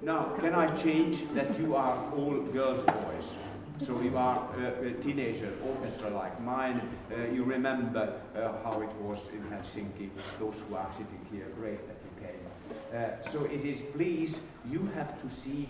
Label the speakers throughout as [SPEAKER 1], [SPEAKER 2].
[SPEAKER 1] Now, can I change that you are all girls, boys? So you are a teenager orchestra like mine. You remember how it was in Helsinki. Those who are sitting here, great that you came. So it is, please, you have to seek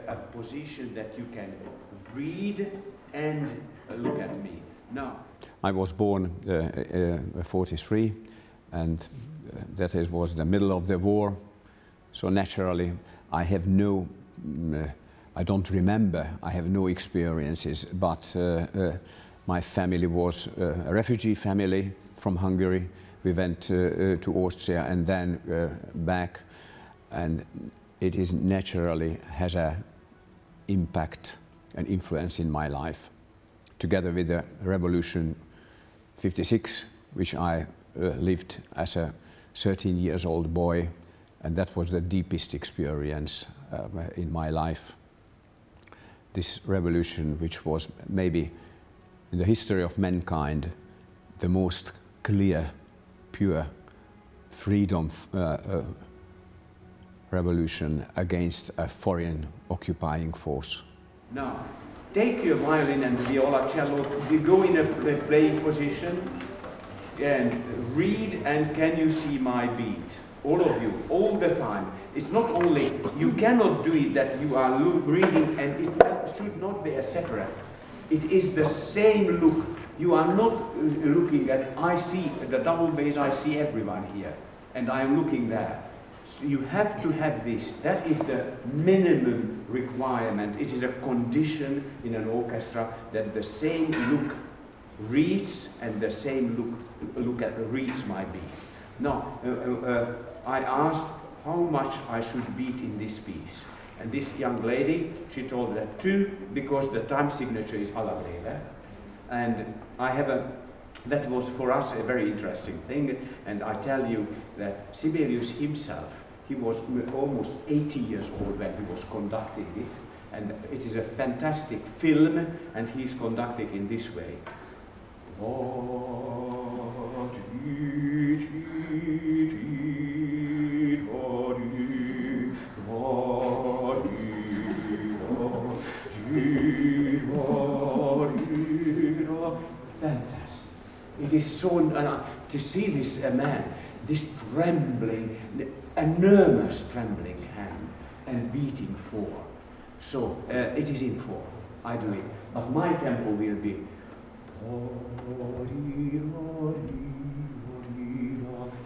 [SPEAKER 1] a position that you can read and look at me. Now,
[SPEAKER 2] I was born 43, and that was the middle of the war. So naturally, I have no, I don't remember, I have no experiences, but my family was a refugee family from Hungary. We went to Austria and then back, and it is naturally has an impact and influence in my life. Together with the revolution 56, which I lived as a 13 years old boy, and that was the deepest experience in my life. This revolution, which was maybe in the history of mankind the most clear, pure freedom revolution against a foreign occupying force.
[SPEAKER 1] Now, take your violin and viola, cello, you go in a playing position and read, and can you see my beat? All of you, all the time. It's not only, you cannot do it that you are reading, and it should not be a separate. It is the same look. You are not looking at, I see the double bass, I see everyone here, and I am looking there. So you have to have this. That is the minimum requirement. It is a condition in an orchestra that the same look reads and the same look reads my beat. Now, I asked how much I should beat in this piece. And this young lady, she told that 2, because the time signature is alla breve. And I have that was for us a very interesting thing. And I tell you that Sibelius himself, he was almost 80 years old when he was conducting it. And it is a fantastic film, and he's conducting in this way. Fantastic. It is so, to see this man, this trembling, enormous trembling hand and beating 4. So it is in 4. I do it. But my tempo will be.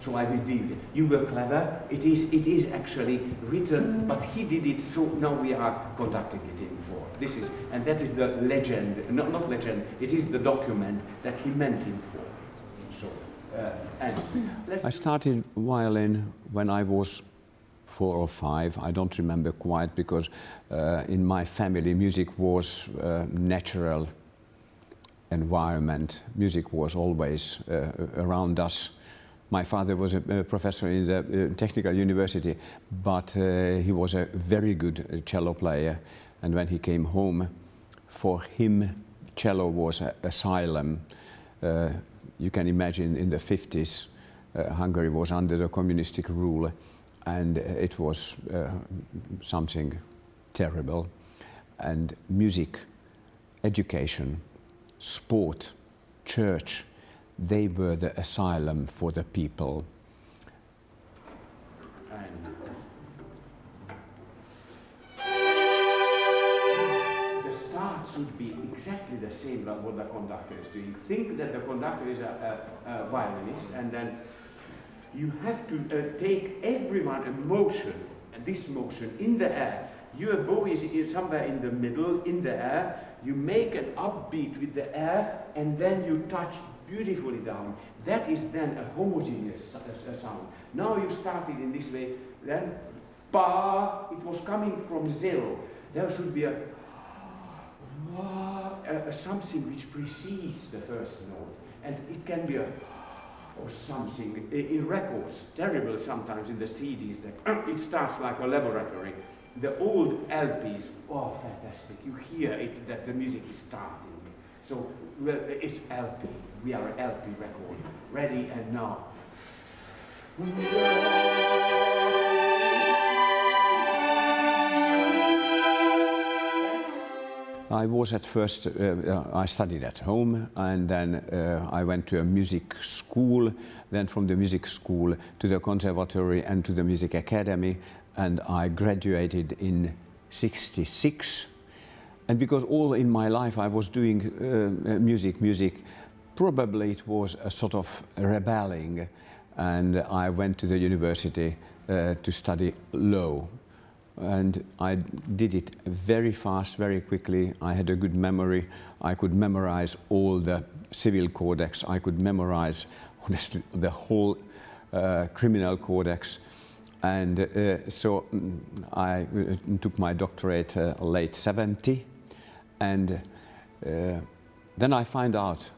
[SPEAKER 1] So I will do it. You were clever. It is actually written, but he did it. So now we are conducting it in 4. This is, and that is the legend. Not legend. It is the document that he meant in 4. So,
[SPEAKER 2] I started violin when I was 4 or 5. I don't remember quite, because in my family music was natural environment. Music was always around us. My father was a professor in the technical university, but he was a very good cello player. And when he came home, for him, cello was an asylum. You can imagine in the 50s, Hungary was under the communistic rule, and it was something terrible. And music, education, sport, church, they were the asylum for the people.
[SPEAKER 1] The start should be exactly the same as what the conductor is doing. Think that the conductor is a violinist, and then you have to take everyone a motion, this motion in the air. Your bow is somewhere in the middle, in the air. You make an upbeat with the air, and then you touch beautifully down. That is then a homogeneous sound. Now you started in this way, then pa, it was coming from 0. There should be a something which precedes the first note, and it can be a or something in records, terrible sometimes in the CDs, that it starts like a laboratory. The old LPs, oh fantastic, you hear it that the music is starting. So it's LP, we are an LP record, ready and now.
[SPEAKER 2] I was at first, I studied at home, and then I went to a music school, then from the music school to the conservatory and to the music academy, and I graduated in '66. And because all in my life I was doing music, probably it was a sort of rebelling, and I went to the university to study law. And I did it very fast, very quickly. I had a good memory. I could memorize all the civil codex. I could memorize, honestly, the whole criminal codex. And so I took my doctorate late 70. And then I found out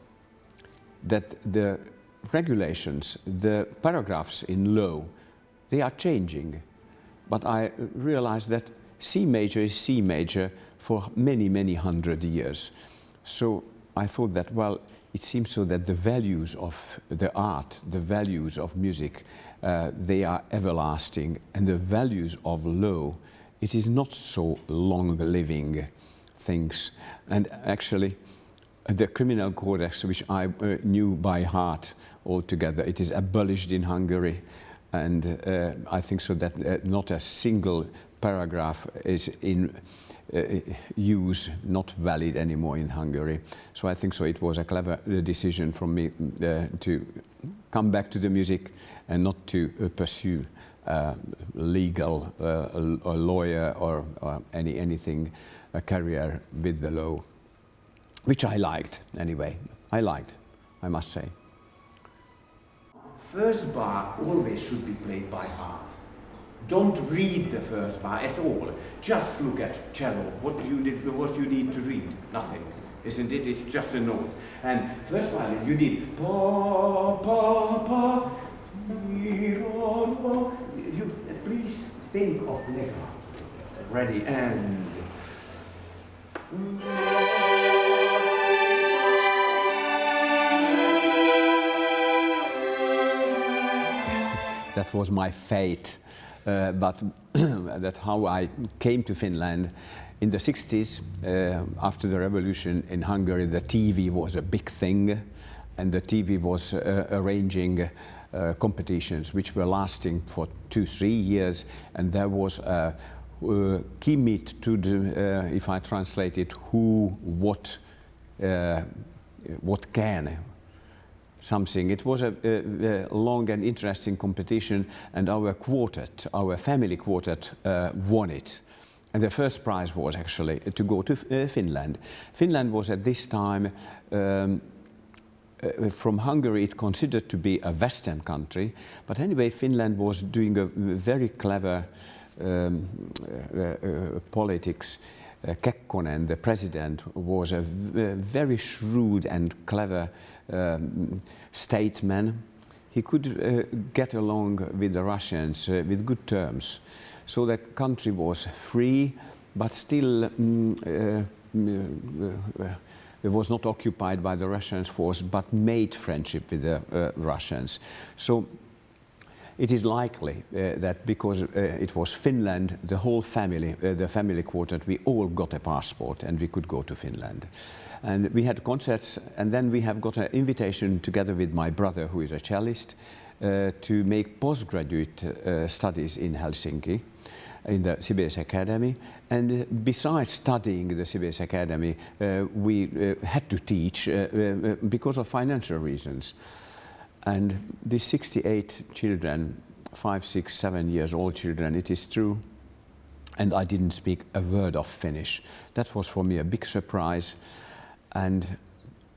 [SPEAKER 2] that the regulations, the paragraphs in law, they are changing. But I realized that C major is C major for many, many hundred years. So I thought that, well, it seems so that the values of the art, the values of music, they are everlasting. And the values of law, it is not so long-living things. And actually, the criminal codex, which I knew by heart altogether, it is abolished in Hungary. And I think so that not a single paragraph is in use, not valid anymore in Hungary. So I think so it was a clever decision from me to come back to the music and not to pursue legal, a lawyer or anything, a career with the law, which I liked anyway. I must say.
[SPEAKER 1] First bar always should be played by heart. Don't read the first bar at all. Just look at cello. What you need to read? Nothing, isn't it? It's just a note. And first violin, you need pa pa pa, mi ra ra. You please think of letter. Ready and.
[SPEAKER 2] That was my fate, but that's how I came to Finland. In the 60s, after the revolution in Hungary, the TV was a big thing, and the TV was arranging competitions which were lasting for 2-3 years, and there was a kimit to the, if I translate it, who, what can. Something. It was a long and interesting competition, and our quartet, our family quartet, won it. And the first prize was actually to go to Finland. Finland was at this time, from Hungary, it considered to be a Western country, but anyway, Finland was doing a very clever politics. Kekkonen, the president, was a very shrewd and clever statesman. He could get along with the Russians with good terms. So the country was free, but still it was not occupied by the Russian force, but made friendship with the Russians. So it is likely that because it was Finland, the whole family, the family quartet, we all got a passport and we could go to Finland. And we had concerts, and then we have got an invitation together with my brother, who is a cellist, to make postgraduate studies in Helsinki, in the Sibelius Academy. And besides studying the Sibelius Academy, we had to teach because of financial reasons. And these 68 children, 5, 6, 7 years old children, it is true, and I didn't speak a word of Finnish. That was for me a big surprise, and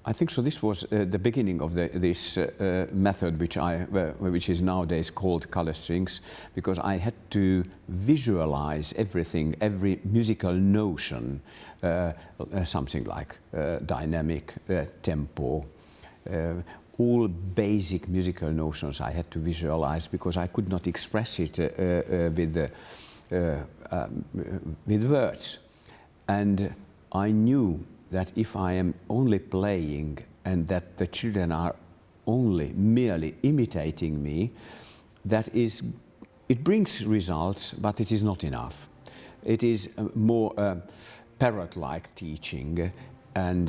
[SPEAKER 2] I think so this was the beginning of this method which is nowadays called Colourstrings, because I had to visualize everything, every musical notion, something like dynamic, tempo, all basic musical notions I had to visualize, because I could not express it with words. And I knew that if I am only playing and that the children are only merely imitating me, it brings results, but it is not enough. It is more parrot-like teaching, and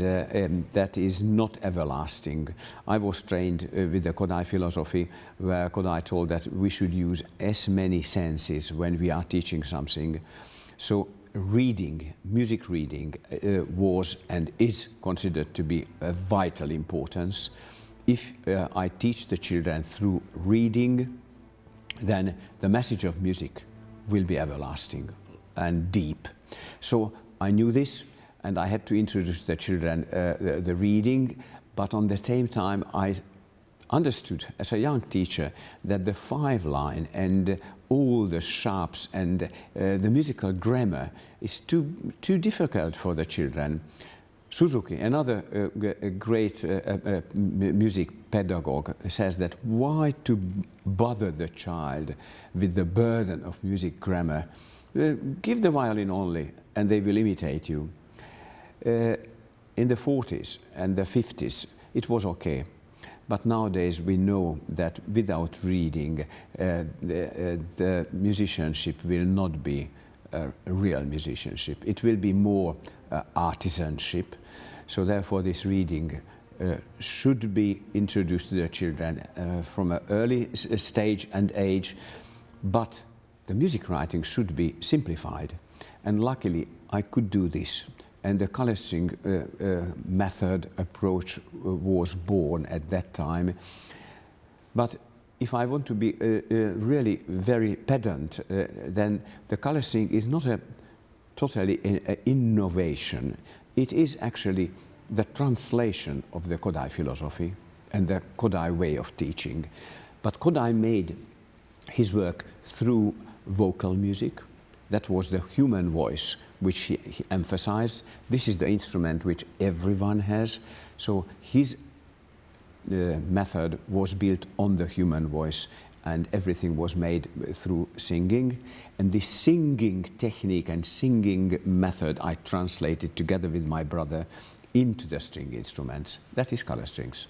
[SPEAKER 2] that is not everlasting. I was trained with the Kodály philosophy, where Kodály told that we should use as many senses when we are teaching something. So reading, music reading, was and is considered to be of vital importance. If I teach the children through reading, then the message of music will be everlasting and deep. So I knew this, and I had to introduce the children the reading, but on the same time I understood as a young teacher that the five-line and all the sharps and the musical grammar is too difficult for the children. Suzuki, another great music pedagogue, says that why to bother the child with the burden of music grammar? Give the violin only and they will imitate you. In the 40s and the 50s it was okay, but nowadays we know that without reading the musicianship will not be a real musicianship. It will be more artisanship. So therefore this reading should be introduced to the children from an early stage and age, but the music writing should be simplified. And luckily I could do this. And the Colourstrings method approach was born at that time. But if I want to be really very pedant, then the Colourstrings is not a totally an innovation. It is actually the translation of the Kodály philosophy and the Kodály way of teaching. But Kodály made his work through vocal music. That was the human voice which he emphasized. This is the instrument which everyone has. So his method was built on the human voice, and everything was made through singing. And this singing technique and singing method I translated together with my brother into the string instruments. That is Colourstrings.